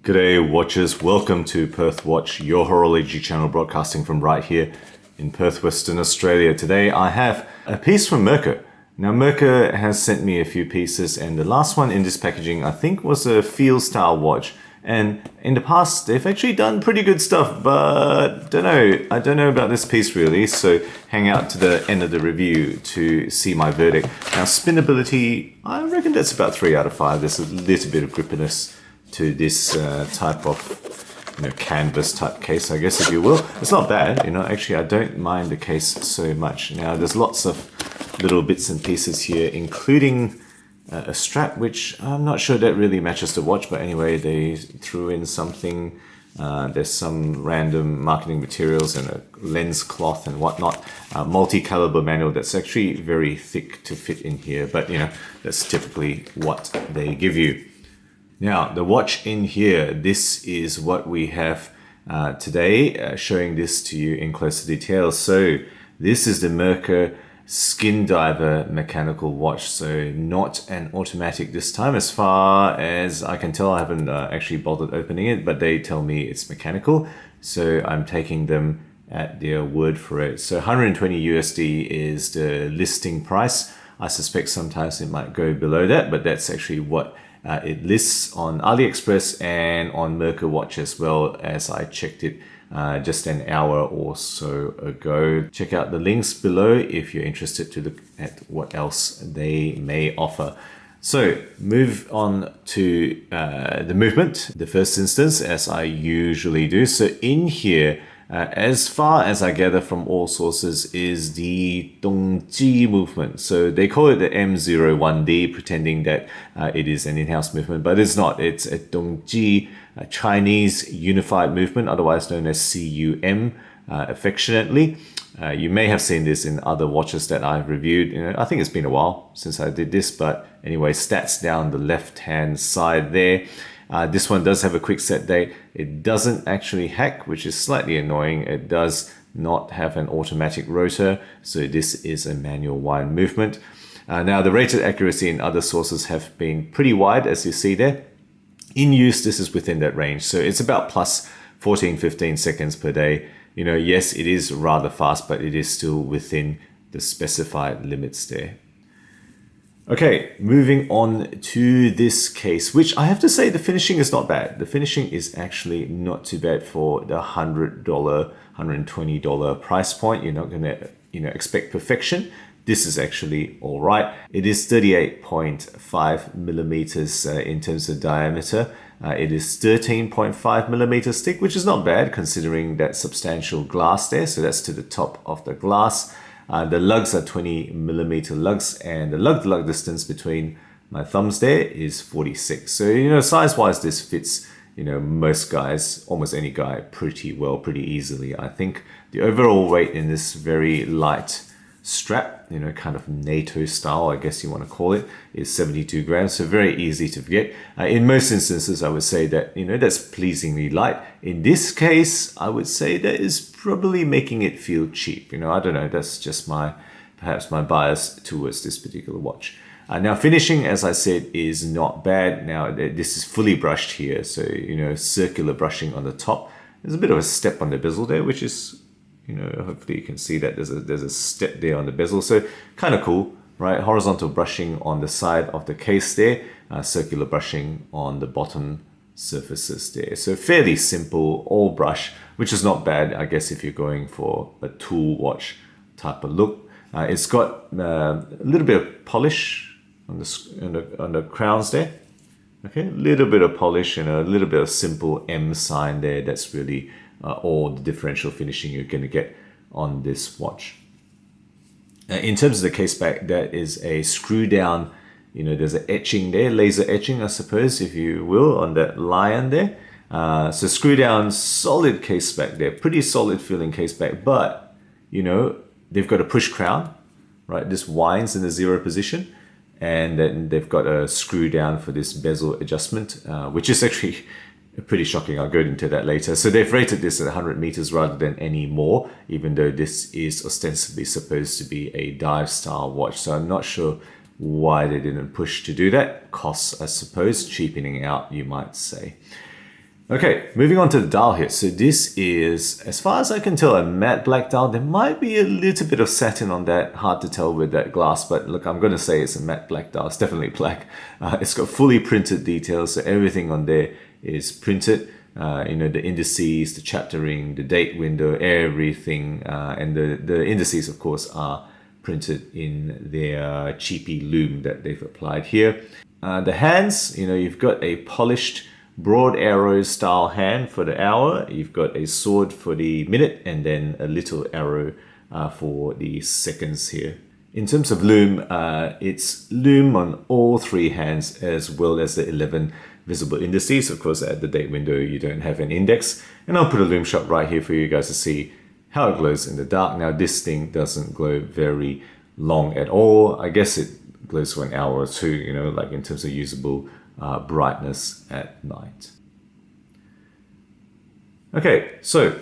G'day watchers, welcome to Perth Watch, your horology channel broadcasting from right here in Perth, Western Australia. Today I have a piece from MERKUR. Now MERKUR has sent me a few pieces, and the last one in this packaging I think was a field style watch. And in the past they've actually done pretty good stuff, but I don't know about this piece really, so hang out to the end of the review to see my verdict. Now spinability, I reckon that's about 3 out of 5. There's a little bit of grippiness to this type of canvas type case, I guess, if you will. It's not bad, actually I don't mind the case so much. Now there's lots of little bits and pieces here, including a strap, which I'm not sure that really matches the watch, but anyway, they threw in something. There's some random marketing materials and a lens cloth and whatnot. Multi-caliber manual that's actually very thick to fit in here, but that's typically what they give you. Now, the watch in here, this is what we have today, showing this to you in closer detail. So this is the MERKUR Skin Diver Mechanical watch, so not an automatic this time. As far as I can tell, I haven't actually bothered opening it, but they tell me it's mechanical, so I'm taking them at their word for it. So 120 USD is the listing price. I suspect sometimes it might go below that, but that's actually what it lists on AliExpress and on MERKUR Watch as well, as I checked it just an hour or so ago. Check out the links below if you're interested to look at what else they may offer. So move on to the movement, the first instance, as I usually do. So in here, as far as I gather from all sources, is the Tongji movement. So they call it the M01D, pretending that it is an in-house movement, but it's not. It's a Tongji, a Chinese unified movement, otherwise known as CUM affectionately. You may have seen this in other watches that I've reviewed. I think it's been a while since I did this, but anyway, stats down the left-hand side there. This one does have a quick set date. It doesn't actually hack, which is slightly annoying. It does not have an automatic rotor, so this is a manual wind movement. Now, the rated accuracy in other sources have been pretty wide, as you see there. In use, this is within that range, so it's about plus 14-15 seconds per day. Yes, it is rather fast, but it is still within the specified limits there. Okay, moving on to this case, which I have to say the finishing is not bad. The finishing is actually not too bad for the $100, $120 price point. You're not going to expect perfection. This is actually all right. It is 38.5 millimeters in terms of diameter. It is 13.5 millimeters thick, which is not bad considering that substantial glass there. So that's to the top of the glass. The lugs are 20 millimeter lugs, and the lug-to-lug distance between my thumbs there is 46. So, size-wise, this fits, most guys, almost any guy, pretty well, pretty easily. I think the overall weight in this very light strap, kind of NATO style, I guess you want to call it, is 72 grams, so very easy to forget. In most instances, I would say that, that's pleasingly light. In this case, I would say that is probably making it feel cheap. I don't know, that's just perhaps my bias towards this particular watch. Now, finishing, as I said, is not bad. Now, this is fully brushed here, so, circular brushing on the top. There's a bit of a step on the bezel there, which is, hopefully you can see that there's a step there on the bezel, so kind of cool, right? Horizontal brushing on the side of the case there, circular brushing on the bottom surfaces there. So fairly simple, all brush, which is not bad, I guess, if you're going for a tool watch type of look. It's got a little bit of polish on the crowns there. Okay, a little bit of polish and a little bit of simple M sign there. That's really all the differential finishing you're going to get on this watch. In terms of the case back, there is a screw down, there's an etching there, laser etching, I suppose, if you will, on that lion there. So screw down, solid case back there, pretty solid feeling case back, but, they've got a push crown, right? This winds in the 0 position, and then they've got a screw down for this bezel adjustment, which is actually pretty shocking. I'll go into that later. So they've rated this at 100 meters rather than any more, even though this is ostensibly supposed to be a dive style watch. So I'm not sure why they didn't push to do that. Costs, I suppose, cheapening out, you might say. Okay, moving on to the dial here. So this is, as far as I can tell, a matte black dial. There might be a little bit of satin on that, hard to tell with that glass, but look, I'm going to say it's a matte black dial. It's definitely black. It's got fully printed details, so everything on there is printed. You know, the indices, the chapter ring, the date window, everything. And the indices, of course, are printed in their cheapy Lume that they've applied here. The hands, you know, you've got a polished broad arrow style hand for the hour. You've got a sword for the minute and then a little arrow for the seconds here. In terms of Lume, it's Lume on all three hands as well as the 11 visible indices. Of course, at the date window, you don't have an index. And I'll put a Lume shot right here for you guys to see how it glows in the dark. Now, this thing doesn't glow very long at all. I guess it glows for an hour or two, you know, like in terms of usable brightness at night. Okay, so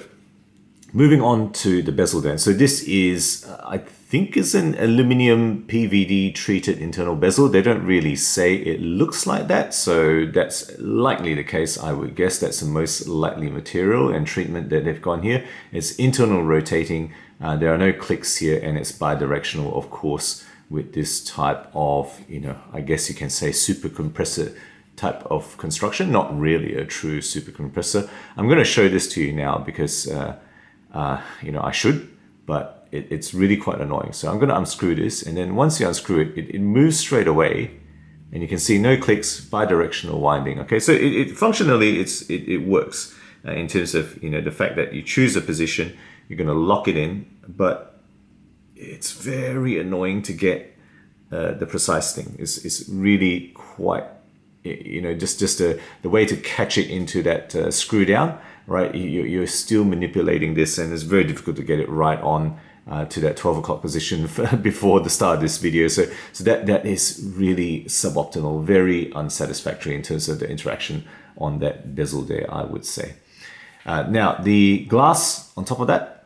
moving on to the bezel then. So this is, I think is an aluminum PVD treated internal bezel. They don't really say it looks like that, so that's likely the case. I would guess that's the most likely material and treatment that they've gone here. It's internal rotating. There are no clicks here, and it's bidirectional, of course, with this type of, you know, I guess you can say super compressor type of construction. Not really a true super compressor. I'm going to show this to you now because you know, I should, but it's really quite annoying. So I'm going to unscrew this, and then once you unscrew it, it moves straight away, and you can see no clicks, bidirectional winding. Okay, so functionally it works in terms of, you know, the fact that you choose a position, you're going to lock it in, but it's very annoying to get the precise thing. It's really quite, you know, just the way to catch it into that screw down, right? You're still manipulating this, and it's very difficult to get it right on to that 12 o'clock position before the start of this video. So that is really suboptimal, very unsatisfactory in terms of the interaction on that bezel there, I would say. Now, the glass on top of that,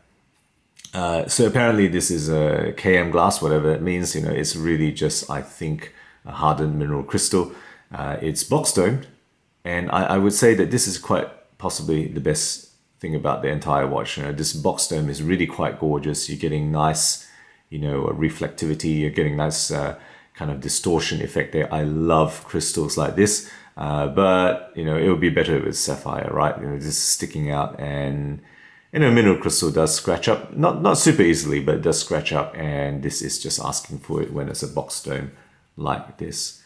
so apparently this is a KM glass, whatever it means. You know, it's really just, I think, a hardened mineral crystal. It's box domed, and I would say that this is quite possibly the best thing about the entire watch. You know, this box dome is really quite gorgeous. You're getting nice, you know, reflectivity. You're getting nice kind of distortion effect there. I love crystals like this, but you know, it would be better with sapphire, right? You know, just sticking out, and you know, mineral crystal does scratch up, not super easily, but it does scratch up, and this is just asking for it when it's a box dome like this.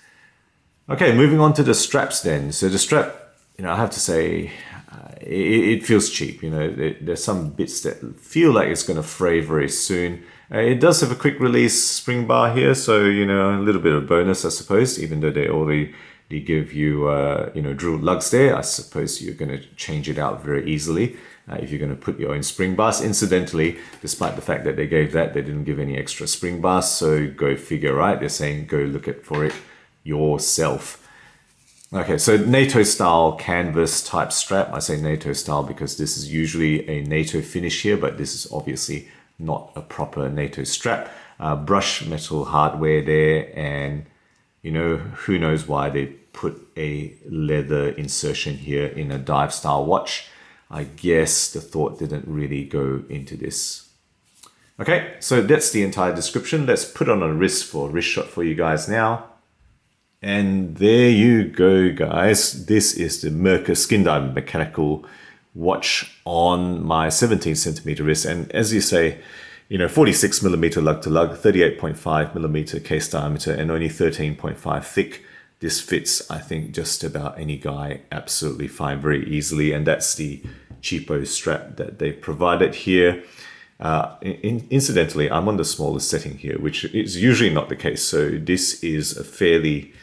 Okay, moving on to the straps then. So the strap, you know, I have to say, it feels cheap. You know, there's some bits that feel like it's going to fray very soon. It does have a quick release spring bar here, so, you know, a little bit of bonus, I suppose, even though they already give you, you know, drilled lugs there. I suppose you're going to change it out very easily if you're going to put your own spring bars. Incidentally, despite the fact that they gave that, they didn't give any extra spring bars, so go figure, right? They're saying go look for it yourself. Okay, so NATO style canvas type strap. I say NATO style because this is usually a NATO finish here, but this is obviously not a proper NATO strap. Brush metal hardware there, and you know, who knows why they put a leather insertion here in a dive style watch. I guess the thought didn't really go into this. Okay, so that's the entire description. Let's put on a wrist shot for you guys now. And there you go, guys. This is the MERKUR Skin Diver Mechanical watch on my 17 centimeter wrist. And as you say, you know, 46 millimeter lug to lug, 38.5 millimeter case diameter, and only 13.5 thick. This fits, I think, just about any guy absolutely fine, very easily. And that's the cheapo strap that they provided here. Incidentally, I'm on the smallest setting here, which is usually not the case. So this is a fairly,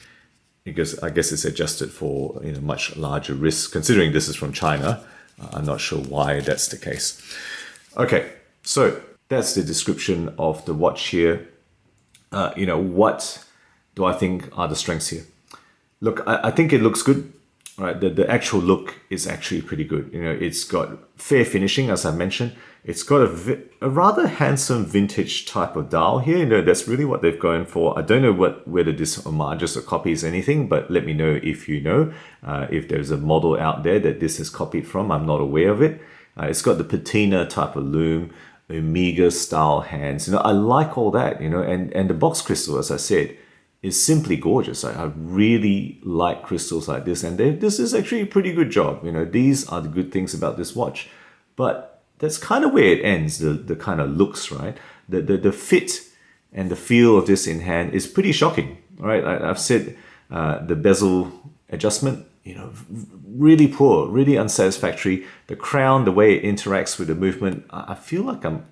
because I guess it's adjusted for, you know, much larger wrists. Considering this is from China, I'm not sure why that's the case. Okay, so that's the description of the watch here. You know, what do I think are the strengths here? Look, I think it looks good. right? The actual look is actually pretty good. You know, it's got fair finishing, as I mentioned. It's got a rather handsome vintage type of dial here. You know, that's really what they've gone for. I don't know whether this homages or copies anything, but let me know if you know. If there's a model out there that this is copied from, I'm not aware of it. It's got the patina type of lume, Omega style hands. You know, I like all that, you know, and the box crystal, as I said, is simply gorgeous. I really like crystals like this, and this is actually a pretty good job. You know, these are the good things about this watch. But that's kind of where it ends, the kind of looks, right? The fit and the feel of this in hand is pretty shocking, right? I've said the bezel adjustment, you know, really poor, really unsatisfactory. The crown, the way it interacts with the movement, I feel like I don't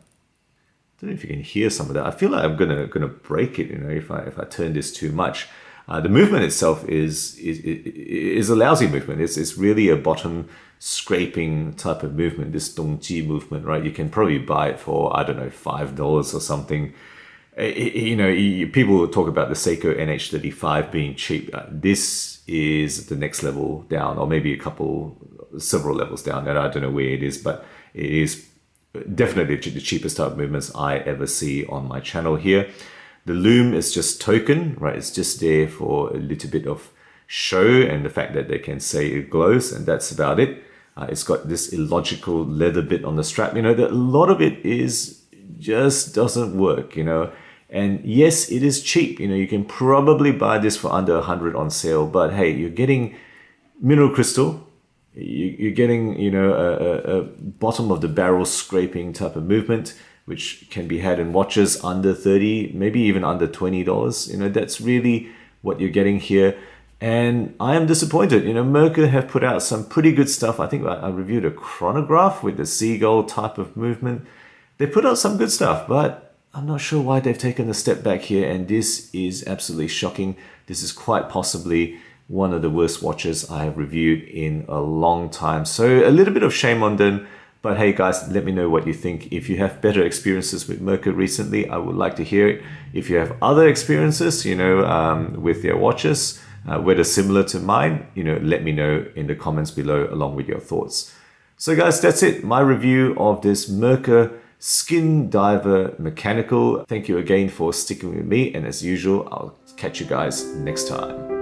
know if you can hear some of that. I feel like I'm gonna break it, you know, if I turn this too much. The movement itself is a lousy movement. It's really a bottom scraping type of movement, this Tongji movement, right? You can probably buy it for, I don't know, $5 or something. You know, people talk about the Seiko NH35 being cheap. This is the next level down, or maybe several levels down. And I don't know where it is, but it is definitely the cheapest type of movements I ever see on my channel here. The lume is just token, right? It's just there for a little bit of show and the fact that they can say it glows, and that's about it. It's got this illogical leather bit on the strap. You know, a lot of it just doesn't work, you know. And yes, it is cheap. You know, you can probably buy this for under 100 on sale, but hey, you're getting mineral crystal. You're getting, you know, a bottom of the barrel scraping type of movement, which can be had in watches under 30, maybe even under $20. You know, that's really what you're getting here. And I am disappointed. You know, MERKUR have put out some pretty good stuff. I think I reviewed a chronograph with the seagull type of movement. They put out some good stuff, but I'm not sure why they've taken a step back here. And this is absolutely shocking. This is quite possibly one of the worst watches I have reviewed in a long time. So a little bit of shame on them. But hey guys, let me know what you think. If you have better experiences with MERKUR recently, I would like to hear it. If you have other experiences, you know, with their watches, whether similar to mine, you know, let me know in the comments below along with your thoughts. So guys, that's it. My review of this MERKUR Skin Diver Mechanical. Thank you again for sticking with me. And as usual, I'll catch you guys next time.